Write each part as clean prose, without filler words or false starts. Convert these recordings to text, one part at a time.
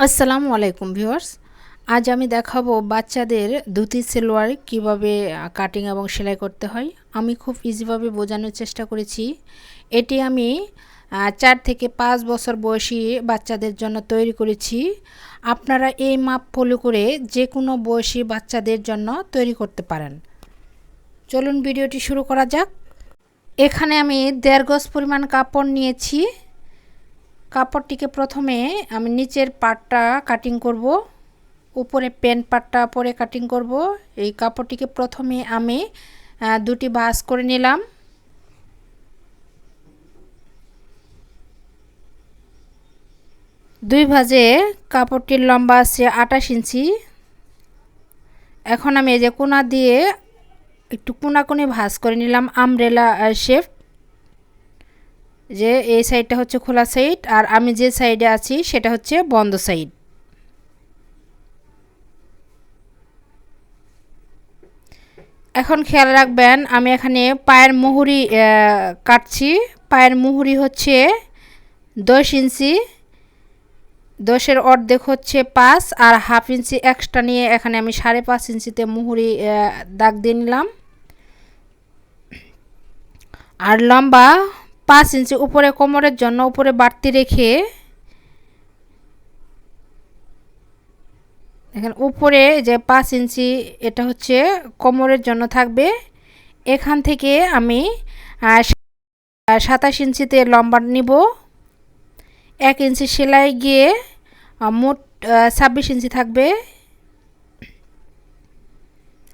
আসসালামু আলাইকুম ভিউয়ার্স। আজ আমি দেখাবো বাচ্চাদের ধুতি সালোয়ার কিভাবে কাটিং এবং সেলাই করতে হয়। আমি খুব ইজিভাবে বোঝানোর চেষ্টা করেছি। এটি আমি 4 থেকে 5 বছর বয়সী বাচ্চাদের জন্য তৈরি করেছি। আপনারা এই মাপ ফলো করে যে কোনো বয়সী বাচ্চাদের জন্য তৈরি করতে পারেন। চলুন ভিডিওটি শুরু করা যাক। এখানে আমি 1.5 গজ পরিমাণ কাপড় নিয়েছি। কাপড়টিকে প্রথমে আমি নিচের পাটটা কাটিং করব, উপরে প্যান্ট পাটটা পরে কাটিং করব। এই কাপড়টিকে প্রথমে আমি দুটি ভাঁজ করে নিলাম। দুই ভাঁজে কাপড়টির লম্বা আছে 28 ইঞ্চি। এখন আমি এই যে কোনা দিয়ে একটু কোনাকুনি ভাঁজ করে নিলাম আমব্রেলা শেপ। যে এই সাইডটা হচ্ছে খোলা সাইড আর আমি যে সাইডে আছি সেটা হচ্ছে বন্ধ সাইড। এখন খেয়াল রাখবেন আমি এখানে পায়ের মুহুরি কাটছি। পায়ের মুহুরি হচ্ছে 10 ইঞ্চি, 10-এর অর্ধেক হচ্ছে 5 আর হাফ ইঞ্চি এক্সট্রা নিয়ে এখানে আমি 5.5 ইঞ্চিতে মুহুরি দাগ দিয়ে নিলাম। আর লম্বা 5 ইঞ্চি উপরে কোমরের জন্য উপরে বাড়তি রেখে এখানে উপরে যে 5 ইঞ্চি এটা হচ্ছে কোমরের জন্য থাকবে। এখান থেকে আমি 27 ইঞ্চিতে লম্বা নিব। 1 ইঞ্চি সেলাই গিয়ে মোট 26 ইঞ্চি থাকবে।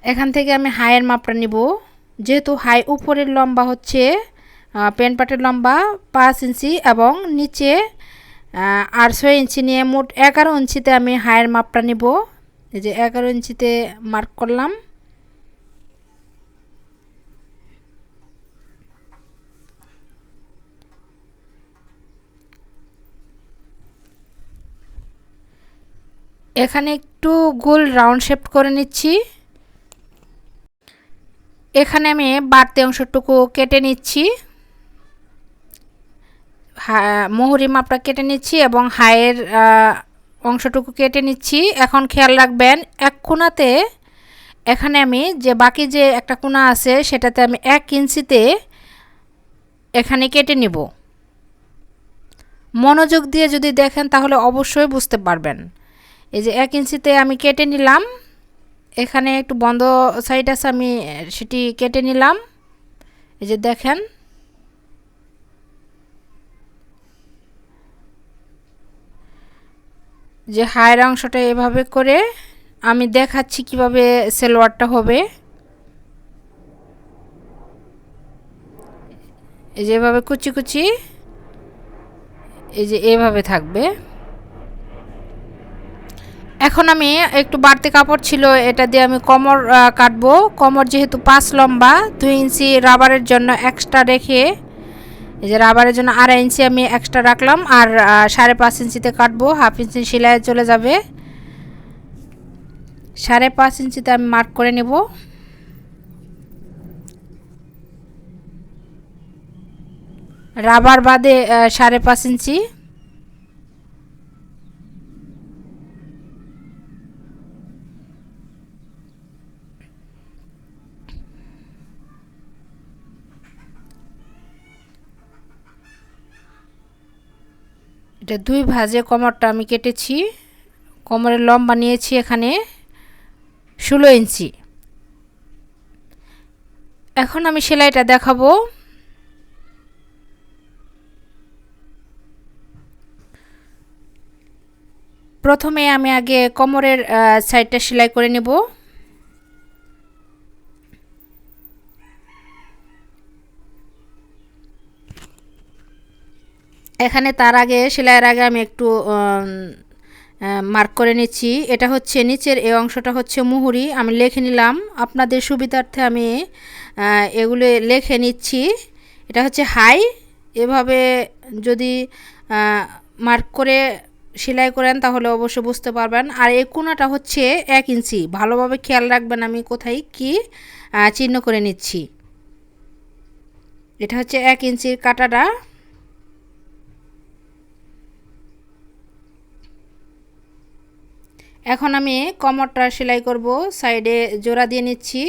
এখান থেকে আমি হাইয়ের মাপটা নিব। যেহেতু হাই উপরের লম্বা হচ্ছে প্যান্ট পাটের লম্বা 5 ইঞ্চি এবং নিচে আর 6 ইঞ্চি নিয়ে মোট 11 ইঞ্চিতে আমি হাইয়ের মাপটা নিব। এই যে 11 ইঞ্চিতে মার্ক করলাম। এখানে একটু গোল রাউন্ড শেপ করে নিচ্ছি। এখানে আমি বাড়তি অংশটুকু কেটে নিচ্ছি, মুহুরি মাপটা কেটে নিচ্ছি এবং হাইয়ের অংশটুকু কেটে নিচ্ছি। এখন খেয়াল রাখবেন এক কোণাতে এখানে আমি যে বাকি যে একটা কোণা আছে সেটাতে আমি 1 ইঞ্চিতে এখানে কেটে নিব। মনোযোগ দিয়ে যদি দেখেন তাহলে অবশ্যই বুঝতে পারবেন। এই যে 1 ইঞ্চিতে আমি কেটে নিলাম। এখানে একটু বন্ধ সাইড আছে আমি সেটি কেটে নিলাম। এই যে দেখেন যে হায়ের অংশটা এভাবে করে আমি দেখাচ্ছি কিভাবে সালোয়ারটা হবে। এই যে এভাবে কুচি কুচি এই যে এভাবে থাকবে। এখন আমি একটু বাড়তি কাপড় ছিল এটা দিয়ে আমি কোমর কাটবো। কোমর যেহেতু 5 লম্বা 2 ইঞ্চি রাবারের জন্য এক্সট্রা রেখে এই যে রাবারের জন্য 2.5 ইঞ্চি আমি এক্সট্রা রাখলাম আর 5.5 ইঞ্চিতে কাটবো। হাফ ইঞ্চি সেলাই চলে যাবে। 5.5 ইঞ্চিতে আমি মার্ক করে নেব। রাবার বাদে 5.5 ইঞ্চি। এটা 2 ভাঁজে কোমরটা আমি কেটেছি। কোমরের লম্বা নিয়েছি এখানে 16 ইঞ্চি। এখন আমি সেলাইটা দেখাবো। প্রথমে আমি আগে কোমরের সাইডটা সেলাই করে নেব। এখানে তার আগে সেলাইয়ের আগে আমি একটু মার্ক করে নিচ্ছি। এটা হচ্ছে নিচের এই অংশটা হচ্ছে মুহুরি। আমি লিখে নিলাম আপনাদের সুবিধার্থে আমি এগুলো লিখে নিচ্ছি। এটা হচ্ছে হাই। এভাবে যদি মার্ক করে সেলাই করেন তাহলে অবশ্যই বুঝতে পারবেন। আর এই কোণাটা হচ্ছে 1 ইঞ্চি। ভালোভাবে খেয়াল রাখবেন আমি কোথায় কি চিহ্ন করে নিচ্ছি। এটা হচ্ছে 1 ইঞ্চির কাটাটা। এখন আমি কোমরটা সেলাই করব, সাইডে জোড়া দিয়ে নিচ্ছি,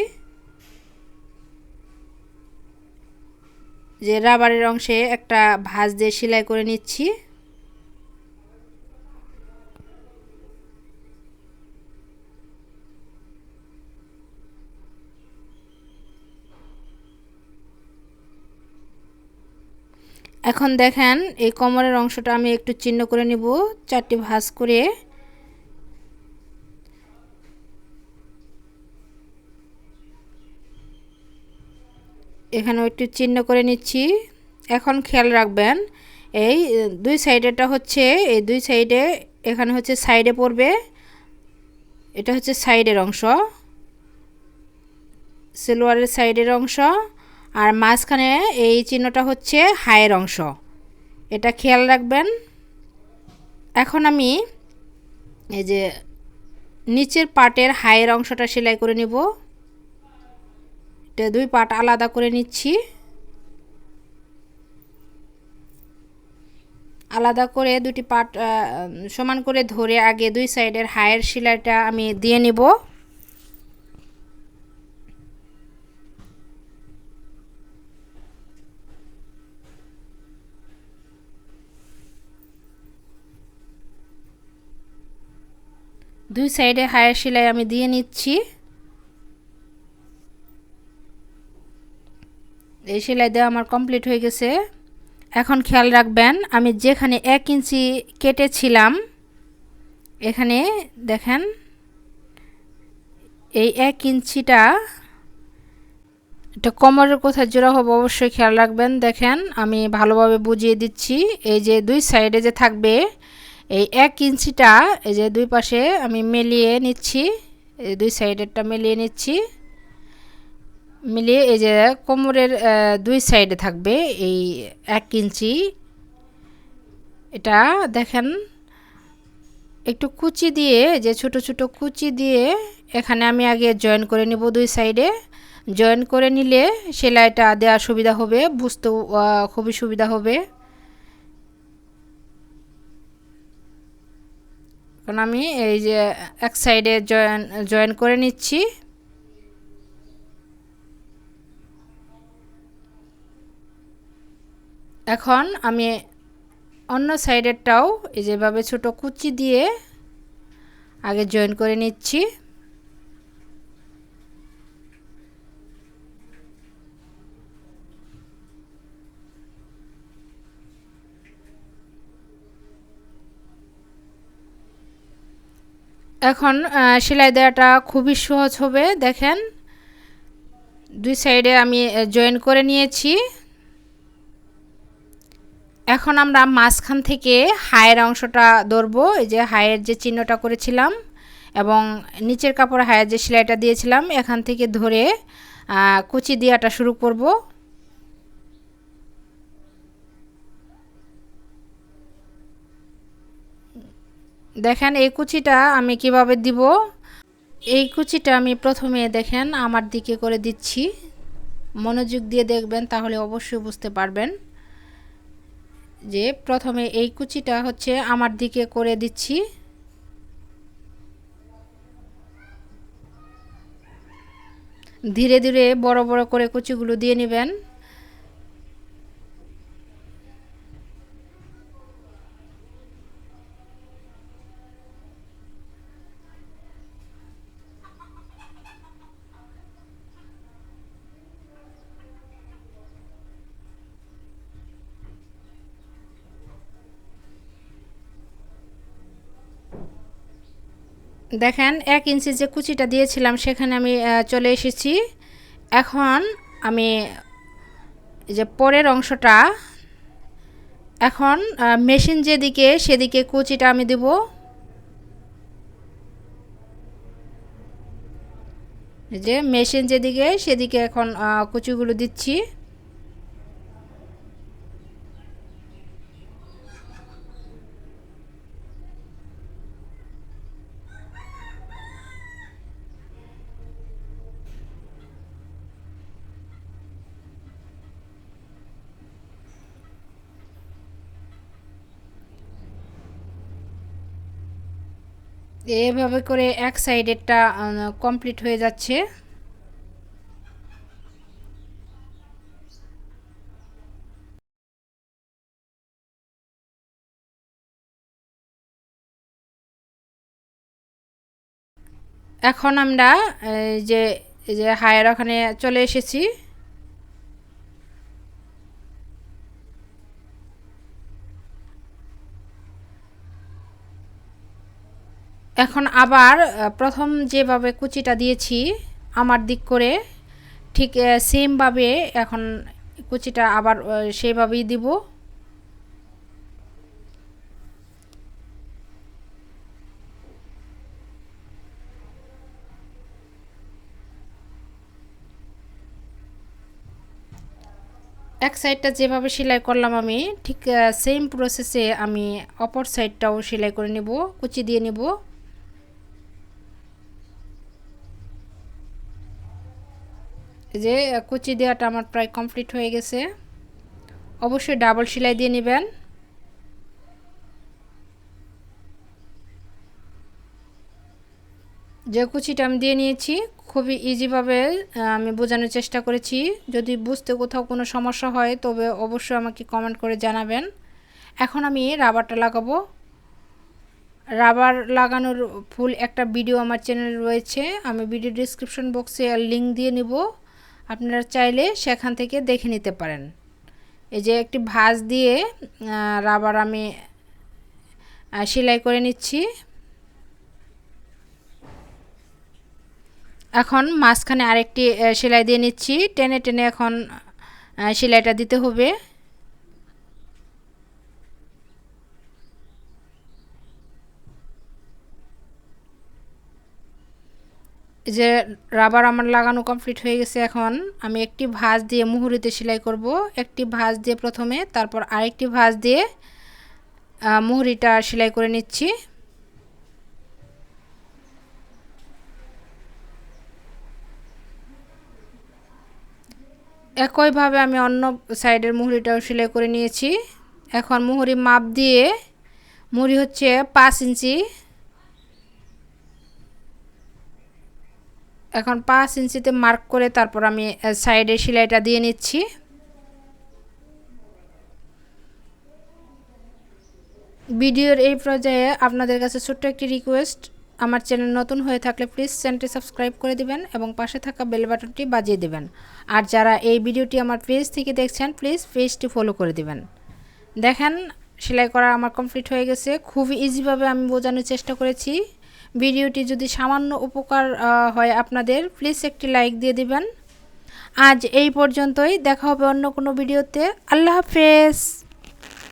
যে রাবারের অংশে একটা ভাঁজ দিয়ে সেলাই করে নিচ্ছি। এখন দেখেন এই কোমরের অংশটা আমি একটু চিহ্ন করে নিব, 4টি ভাঁজ করে। এখানেও একটু চিহ্ন করে নিচ্ছি। এখন খেয়াল রাখবেন এই দুই সাইডেটা হচ্ছে, এই দুই সাইডে এখানে হচ্ছে সাইডে পড়বে, এটা হচ্ছে সাইডের অংশ, সালোয়ারের সাইডের অংশ, আর মাঝখানে এই চিহ্নটা হচ্ছে হায়ের অংশ, এটা খেয়াল রাখবেন। এখন আমি এই যে নিচের পাটের হায়ের অংশটা সেলাই করে নিব, এটা দুই পাট আলাদা করে নিচ্ছি। আলাদা করে দুটি পাট সমান করে ধরে আগে দুই সাইডের হায়ের সেলাইটা আমি দিয়ে নিব। দুই সাইডে হায়ের সেলাই আমি দিয়ে নিচ্ছি। এই সেলাই দেওয়া আমার কমপ্লিট হয়ে গেছে। এখন খেয়াল রাখবেন আমি যেখানে 1 ইঞ্চি কেটেছিলাম, এখানে দেখেন এই 1 ইঞ্চিটা, এটা কোমরের কোথায় জোড়া হবে অবশ্যই খেয়াল রাখবেন। দেখেন আমি ভালোভাবে বুঝিয়ে দিচ্ছি, এই যে দুই সাইডে যে থাকবে এই 1 ইঞ্চিটা, এই যে দুই পাশে আমি মিলিয়ে নিচ্ছি, এই দুই সাইডেরটা মিলিয়ে নিচ্ছি, মিলিয়ে এই যে কোমরের দুই সাইডে থাকবে এই 1 ইঞ্চি, এটা দেখেন একটু কুচি দিয়ে, যে ছোট ছোট কুচি দিয়ে এখানে আমি আগে জয়েন করে নিব। দুই সাইডে জয়েন করে নিলে সেলাইটা দেওয়ার সুবিধা হবে, বুঝতেও খুবই সুবিধা হবে। কারণ আমি এই যে এক সাইডে জয়েন করে নিচ্ছি। এখন আমি অন্য সাইডেরটাও এই যেভাবে ছোট কুচি দিয়ে আগে জয়েন করে নিচ্ছি। এখন সেলাই দেওয়াটা খুবই সহজ হবে। দেখেন দুই সাইডে আমি জয়েন করে নিয়েছি। এখন আমরা মাঝখান থেকে হায়ের অংশটা ধরবো, এই যে হায়ের যে চিহ্নটা করেছিলাম এবং নিচের কাপড়ে হায়ের যে সেলাইটা দিয়েছিলাম, এখান থেকে ধরে কুচি দেওয়াটা শুরু করব। দেখেন এই কুচিটা আমি কিভাবে দিব। এই কুচিটা আমি প্রথমে দেখেন আমার দিকে করে দিচ্ছি, মনোযোগ দিয়ে দেখবেন তাহলে অবশ্যই বুঝতে পারবেন যে প্রথমে এই কুচিটা হচ্ছে আমার দিকে করে দিচ্ছি। ধীরে ধীরে বড় বড় করে কুচিগুলো দিয়ে নেবেন। দেখেন 1 ইঞ্চি যে কুচিটা দিয়েছিলাম সেখানে আমি চলে এসেছি। এখন আমি যে পরের অংশটা, এখন মেশিন যেদিকে সেদিকে কুচিটা আমি দেব। যে মেশিন যেদিকে সেদিকে এখন কুচিগুলো দিচ্ছি। এভাবে করে এক সাইডেরটা কমপ্লিট হয়ে যাচ্ছে। এখন আমরা যে যে হায়ের ওখানে চলে এসেছি। এখন আবার প্রথম যেভাবে কুচিটা দিয়েছি আমার দিক করে, ঠিক সেমভাবে এখন কুচিটা আবার সেইভাবেই দিব। এক সাইডটা যেভাবে সেলাই করলাম আমি, ঠিক সেম প্রসেসে আমি অপর সাইডটাও সেলাই করে নেব, কুচি দিয়ে নেব। এই যে কুচি দেওয়াটা আমার প্রায় কমপ্লিট হয়ে গেছে। অবশ্যই ডাবল সেলাই দিয়ে নেবেন। যে কুচিটা আমি দিয়ে নিয়েছি, খুবই ইজিভাবে আমি বোঝানোর চেষ্টা করেছি। যদি বুঝতে কোথাও কোনো সমস্যা হয় তবে অবশ্যই আমাকে কমেন্ট করে জানাবেন। এখন আমি রাবারটা লাগাবো। রাবার লাগানোর ফুল একটা ভিডিও আমার চ্যানেলে রয়েছে, আমি ভিডিও ডিসক্রিপশন বক্সে লিংক দিয়ে নেব, আপনারা চাইলে সেখান থেকে দেখে নিতে পারেন। এই যে একটি ভাঁজ দিয়ে রাবার আমি সেলাই করে নিচ্ছি। এখন মাঝখানে আরেকটি সেলাই দিয়ে নিচ্ছি, টেনে টেনে এখন সেলাইটা দিতে হবে। যে রাবার আমার লাগানো কমপ্লিট হয়ে গেছে। এখন আমি একটি ভাঁজ দিয়ে মুহুরিতে সেলাই করব। একটি ভাঁজ দিয়ে প্রথমে, তারপর আরেকটি ভাঁজ দিয়ে মুহুরিটা সেলাই করে নিচ্ছি। একইভাবে আমি অন্য সাইডের মুহুরিটাও সেলাই করে নিয়েছি। এখন মুহুরি মাপ দিয়ে, মুহুরি হচ্ছে 5 ইঞ্চি, এখন 5 ইঞ্চিতে মার্ক করে তারপর আমি সাইডে সেলাইটা দিয়ে নিচ্ছি। ভিডিওর এই পর্যায়ে আপনাদের কাছে ছোট্ট একটি রিকোয়েস্ট, আমার চ্যানেল নতুন হয়ে থাকলে প্লিজ চ্যানেলটি সাবস্ক্রাইব করে দিবেন এবং পাশে থাকা বেল বাটনটি বাজিয়ে দিবেন। আর যারা এই ভিডিওটি আমার পেজ থেকে দেখছেন প্লিজ পেজটি ফলো করে দিবেন। দেখেন সেলাই করা আমার কমপ্লিট হয়ে গেছে। খুবই ইজিভাবে আমি বোঝানোর চেষ্টা করেছি। ভিডিওটি যদি সামান্য উপকার হয় আপনাদের, প্লিজ একটি লাইক দিয়ে দিবেন। আজ এই পর্যন্তই, দেখা হবে অন্য কোনো ভিডিওতে। আল্লাহ হাফেজ।